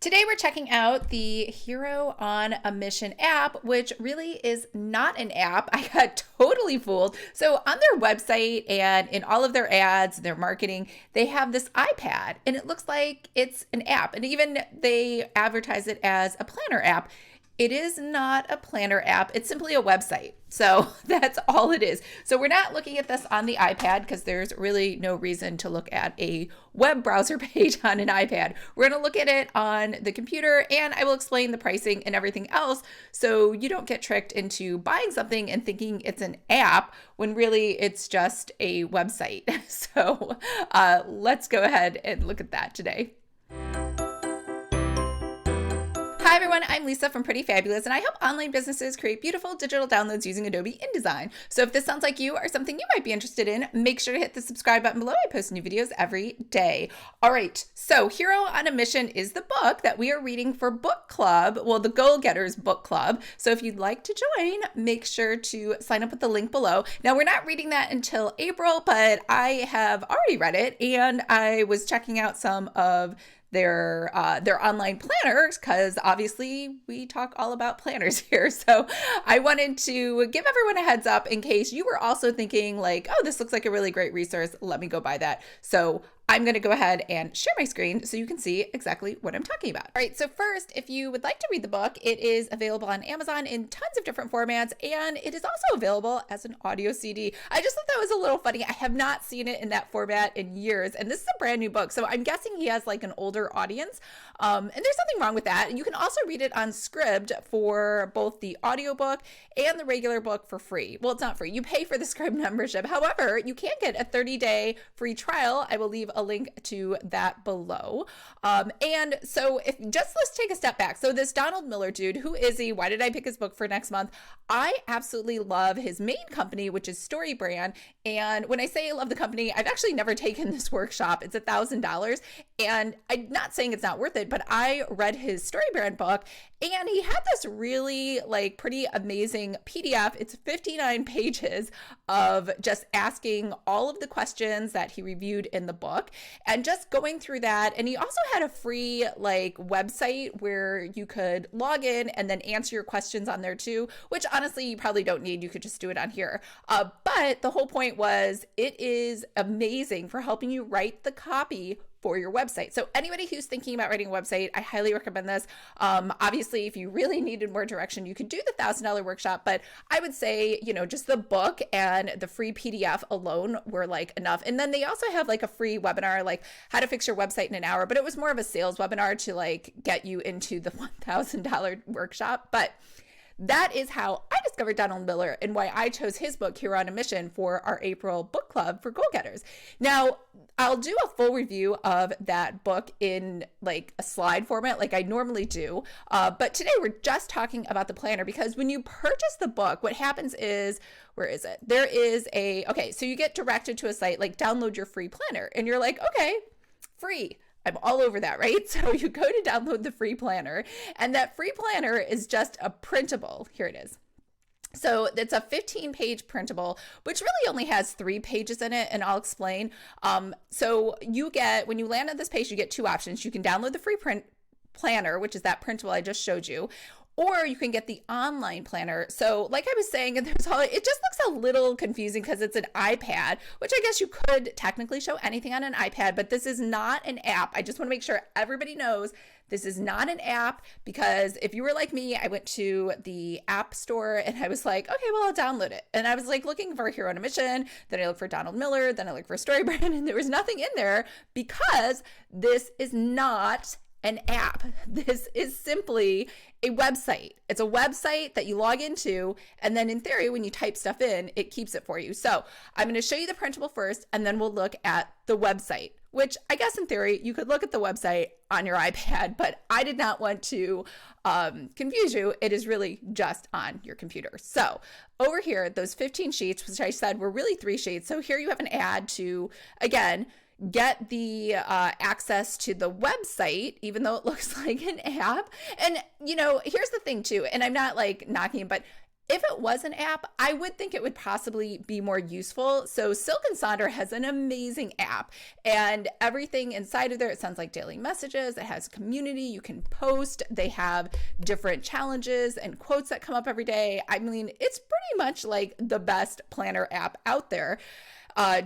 Today we're checking out the Hero on a Mission app, which really is not an app. I got totally fooled. So on their website and in all of their ads, their marketing, they have this iPad and it looks like it's an app. And even they advertise it as a planner app. It is not a planner app. It's simply a website. So that's all it is. So we're not looking at this on the iPad because there's really no reason to look at a web browser page on an iPad. We're going to look at it on the computer and I will explain the pricing and everything else so you don't get tricked into buying something and thinking it's an app when really it's just a website. So let's go ahead and look at that today. Hi everyone, I'm Lisa from Pretty Fabulous and I help online businesses create beautiful digital downloads using Adobe InDesign. So if this sounds like you or something you might be interested in, make sure to hit the subscribe button below. I post new videos every day. All right, so Hero on a Mission is the book that we are reading for book club, well, the Goal Getters book club. So if you'd like to join, make sure to sign up with the link below. Now we're not reading that until April, but I have already read it and I was checking out some of their online planners because obviously we talk all about planners here. So I wanted to give everyone a heads up in case you were also thinking like, oh, this looks like a really great resource. Let me go buy that. So I'm going to go ahead and share my screen so you can see exactly what I'm talking about. All right, so first, if you would like to read the book, it is available on Amazon in tons of different formats, and it is also available as an audio CD. I just thought that was a little funny. I have not seen it in that format in years, and this is a brand new book, so I'm guessing he has like an older audience, and there's nothing wrong with that. And you can also read it on Scribd for both the audiobook and the regular book for free. Well, it's not free. You pay for the Scribd membership. However, you can get a 30-day free trial. I will leave a link to that below. And so let's take a step back. So this Donald Miller dude, who is he? Why did I pick his book for next month? I absolutely love his main company, which is Story Brand. And when I say I love the company, I've actually never taken this workshop. It's $1,000. And I'm not saying it's not worth it, but I read his Story Brand book and he had this really like pretty amazing PDF. It's 59 pages of just asking all of the questions that he reviewed in the book and just going through that. And he also had a free like website where you could log in and then answer your questions on there too, which honestly you probably don't need. You could just do it on here. But the whole point was it is amazing for helping you write the copy for your website. So anybody who's thinking about writing a website, I highly recommend this. Obviously, if you really needed more direction, you could do the $1,000 workshop, but I would say, just the book and the free PDF alone were like enough. And then they also have like a free webinar, like how to fix your website in an hour, but it was more of a sales webinar to like get you into the $1,000 workshop. But that is how I discovered Donald Miller and why I chose his book, Hero on a Mission, for our April book club for Goal Getters. Now, I'll do a full review of that book in like a slide format like I normally do. But today we're just talking about the planner because when you purchase the book, what happens is, where is it? There is so you get directed to a site like download your free planner and you're like, okay, free. I'm all over that, right? So you go to download the free planner and that free planner is just a printable. Here it is. So it's a 15-page printable, which really only has 3 pages in it, and I'll explain. So you get, when you land on this page, you get 2 options. You can download the free print planner, which is that printable I just showed you, or you can get the online planner. So like I was saying, it just looks a little confusing because it's an iPad, which I guess you could technically show anything on an iPad, but this is not an app. I just want to make sure everybody knows this is not an app because if you were like me, I went to the app store and I was like, okay, well, I'll download it. And I was like looking for Hero on a Mission, then I looked for Donald Miller, then I looked for Story Brand, and there was nothing in there because this is not an app. This is simply a website. It's a website that you log into, and then in theory, when you type stuff in, it keeps it for you. So I'm going to show you the printable first, and then we'll look at the website, which I guess in theory, you could look at the website on your iPad, but I did not want to confuse you. It is really just on your computer. So over here, those 15 sheets, which I said were really 3 sheets. So here you have an ad to, again, get the access to the website, even though it looks like an app. And, here's the thing too, and I'm not like knocking, but If it was an app, I would think it would possibly be more useful. So Silk and Sonder has an amazing app, and everything inside of there, it sounds like daily messages. It has community. You can post. They have different challenges and quotes that come up every day. I mean, it's pretty much like the best planner app out there.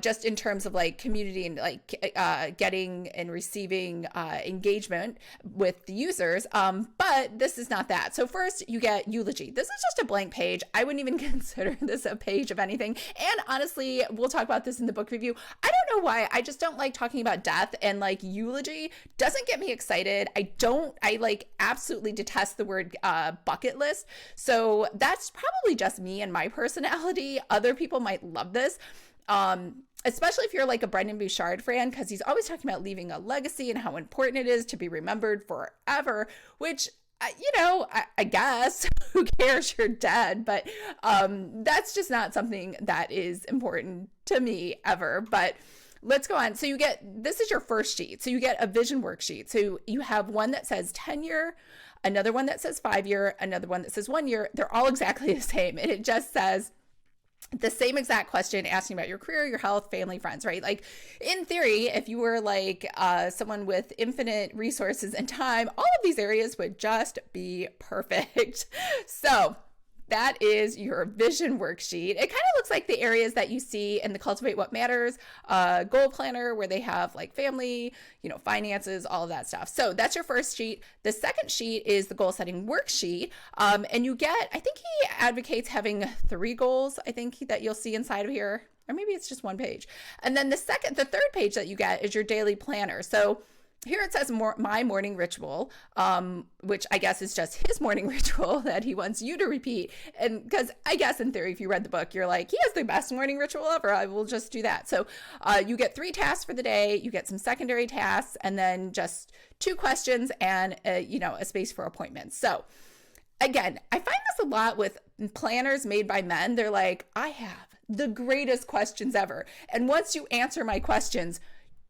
Just in terms of like community and like getting and receiving engagement with the users. But this is not that. So first you get eulogy. This is just a blank page. I wouldn't even consider this a page of anything. And honestly, we'll talk about this in the book review. I don't know why. I just don't like talking about death, and like eulogy doesn't get me excited. I like absolutely detest the word bucket list. So that's probably just me and my personality. Other people might love this. Especially if you're like a Brendan Bouchard fan, because he's always talking about leaving a legacy and how important it is to be remembered forever, which, I guess, who cares, you're dead, but that's just not something that is important to me ever. But let's go on. So this is your first sheet. So you get a vision worksheet. So you have one that says 10-year, another one that says 5-year, another one that says 1 year. They're all exactly the same. And it just says the same exact question, asking about your career, your health, family, friends, right? Like in theory, if you were like someone with infinite resources and time, all of these areas would just be perfect. So that is your vision worksheet. It kind of looks like the areas that you see in the Cultivate What Matters goal planner, where they have like family, finances, all of that stuff. So that's your first sheet. The second sheet is the goal setting worksheet. And you get, I think he advocates having 3 goals, I think, that you'll see inside of here, or maybe it's just 1 page. And then the third page that you get is your daily planner. So here it says my morning ritual, which I guess is just his morning ritual that he wants you to repeat. And because I guess in theory, if you read the book, you're like, he has the best morning ritual ever. I will just do that. So you get 3 tasks for the day. You get some secondary tasks, and then just 2 questions and a space for appointments. So again, I find this a lot with planners made by men. They're like, I have the greatest questions ever. And once you answer my questions,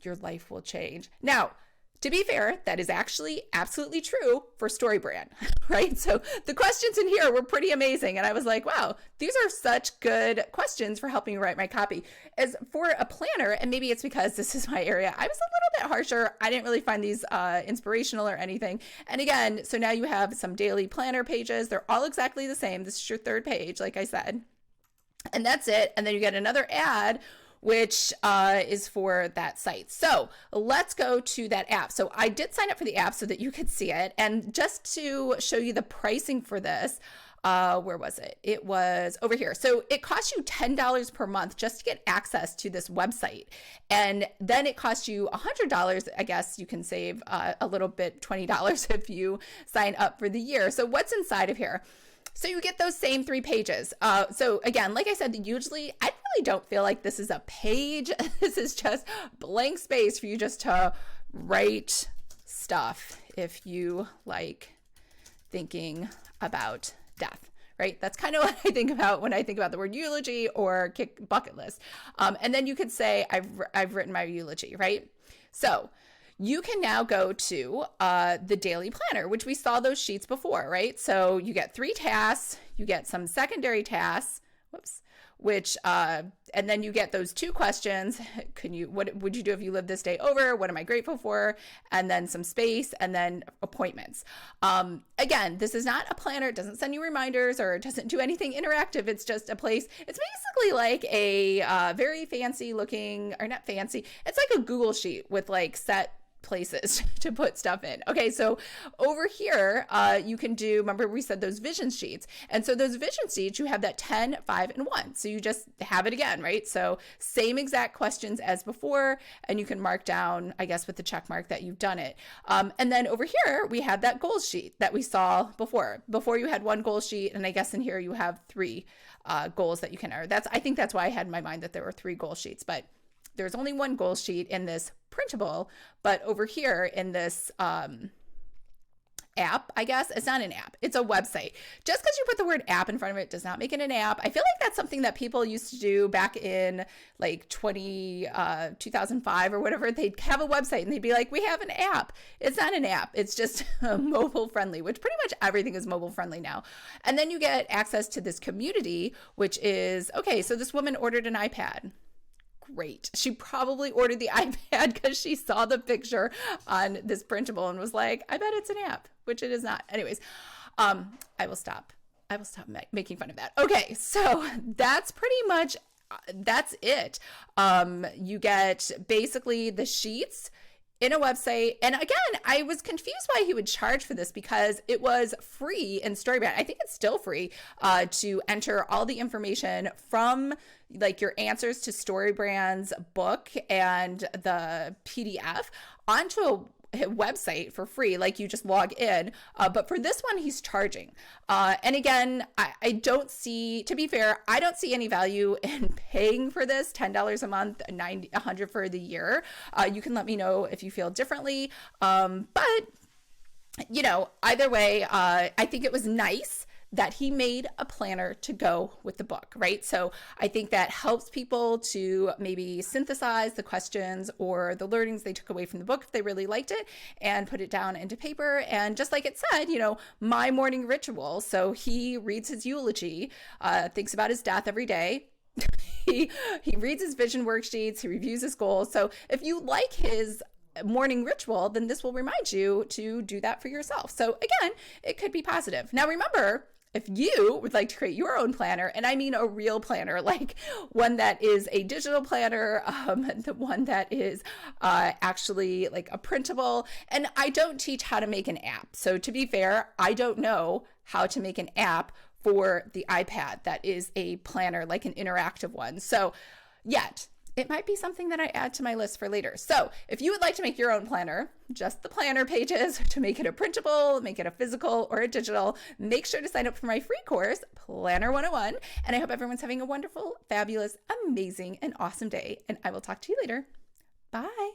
your life will change. Now, to be fair, that is actually absolutely true for StoryBrand, right? So the questions in here were pretty amazing. And I was like, wow, these are such good questions for helping me write my copy. As for a planner, and maybe it's because this is my area, I was a little bit harsher. I didn't really find these inspirational or anything. And again, so now you have some daily planner pages. They're all exactly the same. This is your 3rd page, like I said. And that's it. And then you get another ad, which is for that site. So let's go to that app. So I did sign up for the app so that you could see it. And just to show you the pricing for this, where was it? It was over here. So it costs you $10 per month just to get access to this website. And then it costs you $100. I guess you can save a little bit, $20 if you sign up for the year. So what's inside of here? So you get those same 3 pages. So again, like I said, usually I really don't feel like this is a page. This is just blank space for you just to write stuff if you like thinking about death, right? That's kind of what I think about when I think about the word eulogy or bucket list. And then you could say, I've written my eulogy, right? So you can now go to the daily planner, which we saw those sheets before, right? So you get 3 tasks, you get some secondary tasks, which, and then you get those 2 questions. What would you do if you lived this day over? What am I grateful for? And then some space, and then appointments. Again, this is not a planner. It doesn't send you reminders or it doesn't do anything interactive. It's just a place. It's basically like a very fancy looking, or not fancy. It's like a Google sheet with like set places to put stuff in. Okay, so over here, you can do, remember we said those vision sheets. And so those vision sheets, you have that 10, 5, and 1. So you just have it again, right? So same exact questions as before, and you can mark down, I guess, with the check mark that you've done it. And then over here, we have that goals sheet that we saw before. Before you had 1 goal sheet, and I guess in here you have 3 goals that you can enter. I think that's why I had in my mind that there were 3 goal sheets, but there's only 1 goal sheet in this printable, but over here in this app, I guess. It's not an app. It's a website. Just because you put the word app in front of it does not make it an app. I feel like that's something that people used to do back in like 2005 or whatever. They'd have a website and they'd be like, we have an app. It's not an app. It's just mobile friendly, which pretty much everything is mobile friendly now. And then you get access to this community, which is, okay, so this woman ordered an iPad. Great. She probably ordered the iPad because she saw the picture on this printable and was like, I bet it's an app, which it is not. Anyways, I will stop making fun of that. Okay, so that's pretty much, that's it. You get basically the sheets in a website. And again, I was confused why he would charge for this because it was free in StoryBrand. I think it's still free to enter all the information from like your answers to StoryBrand's book and the PDF onto a website for free, like you just log in. But for this one, he's charging. And again, I don't see, to be fair, I don't see any value in paying for this $10 a month, $100 for the year. You can let me know if you feel differently. But you know, either way, I think it was nice that he made a planner to go with the book, right? So I think that helps people to maybe synthesize the questions or the learnings they took away from the book if they really liked it and put it down into paper. And just like it said, you know, my morning ritual. So he reads his eulogy, thinks about his death every day. He reads his vision worksheets, he reviews his goals. So if you like his morning ritual, then this will remind you to do that for yourself. So again, it could be positive. Now remember, if you would like to create your own planner, and I mean a real planner, like one that is a digital planner, the one that is actually like a printable, and I don't teach how to make an app. So to be fair, I don't know how to make an app for the iPad that is a planner, like an interactive one. So yet, it might be something that I add to my list for later. So if you would like to make your own planner, just the planner pages, to make it a printable, make it a physical or a digital, make sure to sign up for my free course, Planner 101. And I hope everyone's having a wonderful, fabulous, amazing, and awesome day. And I will talk to you later. Bye.